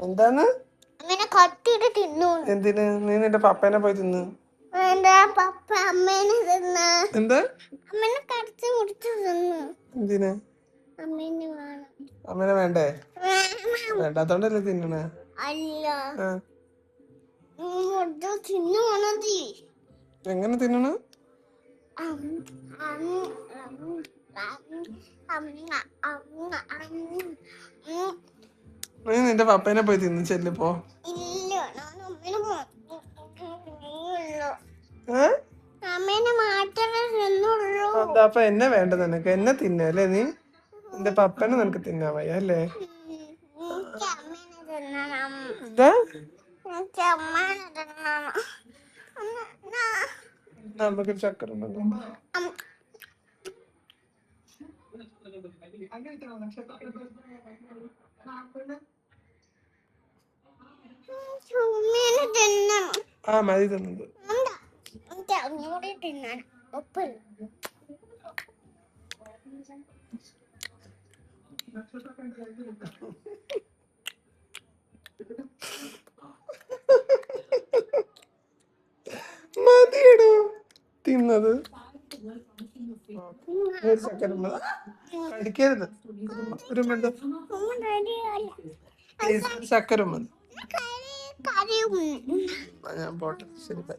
എന്താണ്? അങ്ങനെ കത്തിയിട്ട് തിന്നു. എന്തിന്? നീ നിന്റെ പപ്പേനെ പോയി തിന്ന്. പപ്പ അമ്മേനെ തിന്ന്. എന്താ? അമ്മേനെ കടിച്ചു മുടിച്ചു തിന്നു. എന്തിന്? അമ്മേനെ വേണം. അമ്മേനെ വേണ്ടേ? വേണ്ടാത്തോണ്ടല്ലേ തിന്നണേ? അല്ല, ആ, തിന്നു മതി. എങ്ങനെ തിന്നണ? നീ നിന്റെ പപ്പേനെ പോയി തിന്ന് ചെല്ലിപ്പോ. അമ്മേനെ മാത്രമേ തിന്നുള്ളൂ. എന്താ അപ്പൊ എന്നെ വേണ്ട നിനക്ക്? എന്നെ തിന്നല്ലേ നീ? നിന്റെ പപ്പനെ നിനക്ക് തിന്നാൻ വയ്യ അല്ലേ? എന്താ? നമുക്ക് ചക്കര ഉണ്ടല്ലോ. ആ മതി തിന്നത്. മതിയടോ തിന്നത്. ചക്കര കടിക്കരുത്. ഒരു മിനിറ്റ് ചക്കര മതി. ഞാൻ പോട്ടെ. ശരി ബൈ.